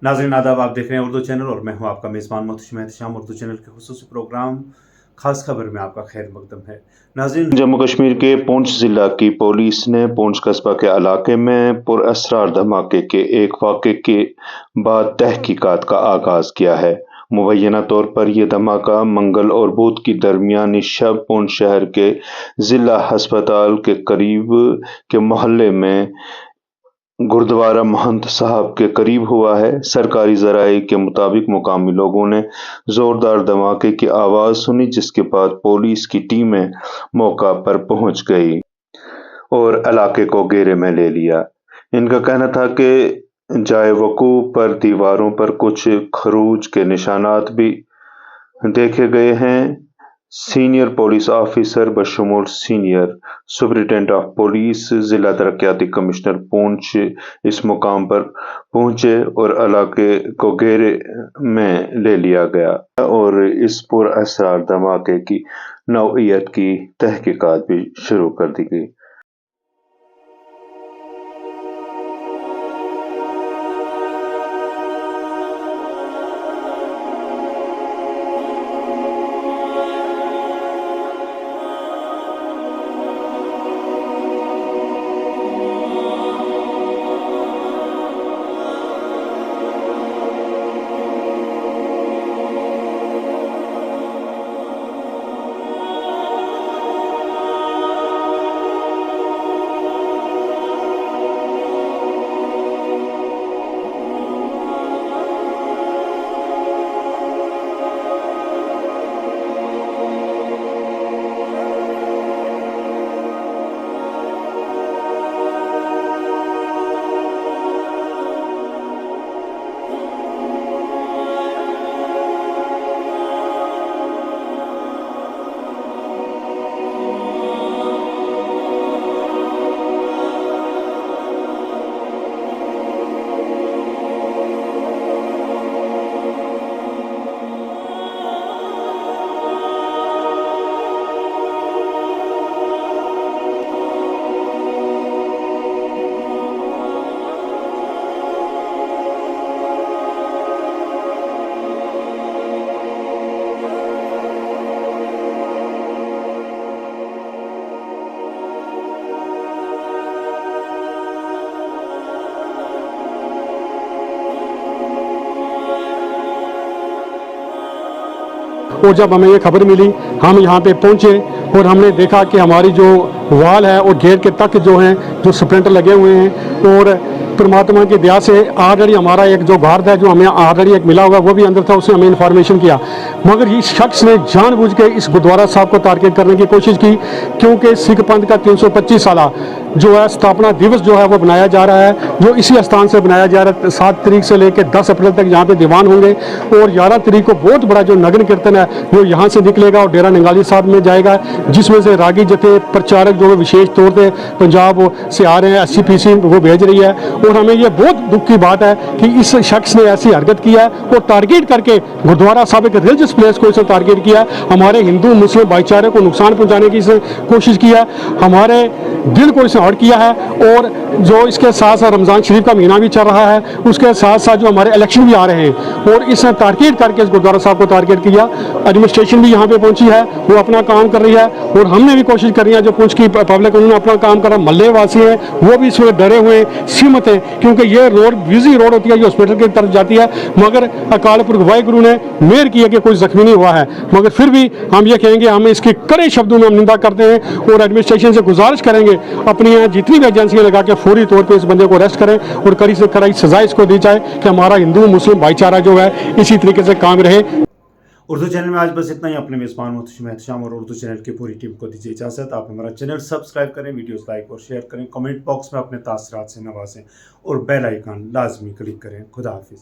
नाज़रीन आदाब, आप देख रहे हैं उर्दू चैनल और मैं हूं आपका मेज़बान मोहतशिम एहतशाम। उर्दू चैनल के खुसूसी प्रोग्राम खास खबर में आपका खैर मकदम है। नाज़रीन, जम्मू कश्मीर के पुंछ जिला की पुलिस ने पुंछ कस्बा के इलाके में पुरअसरार धमाके के एक वाक़े के बाद तहकीकात का आगाज़ किया है। मुबैना तौर पर यह धमाका मंगल और बुध की दरमियानी शब पुंछ शहर के जिला अस्पताल के करीब के मोहल्ले में गुरुद्वारा महंत साहब के करीब हुआ है। सरकारी ज़राए के मुताबिक मुकामी लोगों ने जोरदार धमाके की आवाज़ सुनी, जिसके बाद पुलिस की टीमें मौका पर पहुंच गई और इलाके को घेरे में ले लिया। इनका कहना था कि जाए वक़ूअ पर दीवारों पर कुछ खरूज के निशानात भी देखे गए हैं। सीनियर पुलिस ऑफिसर बशमूल सीनियर सुपरिटेंडेंट ऑफ पुलिस, जिला तरक्याती कमिश्नर पुंछ इस मुकाम पर पहुंचे और इलाके को घेरे में ले लिया गया और इस पुरअसरार धमाके की नौइयत की तहकीकात भी शुरू कर दी गई। और जब हमें ये खबर मिली, हम यहाँ पे पहुँचे और हमने देखा कि हमारी जो वाल है और गेट के तक जो हैं जो स्प्रिंटर लगे हुए हैं और परमात्मा की दया से ऑलरेडी हमारा एक जो गार्ड है जो हमें ऑलरेडी एक मिला हुआ वो भी अंदर था, उसने हमें इन्फॉर्मेशन किया। मगर इस शख्स ने जानबूझ के इस गुरुद्वारा साहब को टारगेट करने की कोशिश की, क्योंकि सिख पंथ का 325 साला जो है स्थापना दिवस जो है वो बनाया जा रहा है, जो इसी स्थान से बनाया जा रहा है। 7 तारीख से लेकर 10 अप्रैल तक यहाँ पे दीवान होंगे और 11 तारीख को बहुत बड़ा जो नगन कीर्तन है वो यहाँ से निकलेगा और डेरा निगाली साहब में जाएगा, जिसमें से रागी जथे प्रचारक जो विशेष तौर पर पंजाब से आ रहे हैं, SCPC वो भेज रही है। और हमें ये बहुत दुख की बात है कि इस शख्स ने ऐसी हरकत किया है और टारगेट करके गुरुद्वारा साहब के रिलीजियस प्लेस को इसने टारगेट किया, हमारे हिंदू मुस्लिम भाईचारे को नुकसान पहुंचाने की इसने कोशिश किया, हमारे दिल को इसने हर्ट किया है। और जो इसके साथ साथ रमज़ान शरीफ का महीना भी चल रहा है, उसके साथ साथ जो हमारे इलेक्शन भी आ रहे हैं और इसने टारगेट करके इस गुरुद्वारा साहब को टारगेट किया। एडमिनिस्ट्रेशन भी यहाँ पे पहुंची है, वो अपना काम कर रही है और हमने भी कोशिश कर रही है, जो पुंछ की पब्लिक उन्होंने अपना काम करा। महल्ले वासी हैं वो भी इसमें डरे हुए सीमत हैं, क्योंकि ये रोड बिजी रोड होती है जो हॉस्पिटल की तरफ जाती है। मगर अकाल पुरख वाहिगुरु ने मेहर की है कि कोई जख्मी नहीं हुआ है, मगर फिर भी हम ये कहेंगे, हम इसके कड़े शब्दों में हम निंदा करते हैं और एडमिनिस्ट्रेशन से गुजारिश करेंगे अपनी यहाँ जितनी भी एजेंसियाँ लगा के फौरी तौर पर इस बंदे को अरेस्ट करें और कड़ी से कड़ी सजा इसको दी जाए कि हमारा हिंदू मुस्लिम भाईचारा जो है इसी तरीके से काम रहे। उर्दू चैनल में आज बस इतना ही। अपने मेज़बान मोहतशिम एहतशाम और उर्दू चैनल की पूरी टीम को दीजिए इजाज़त। आप हमारा चैनल सब्सक्राइब करें, वीडियोस लाइक और शेयर करें, कमेंट बॉक्स में अपने तासरात से नवाजें और बेल आइकन लाजमी क्लिक करें। खुदा हाफिज़।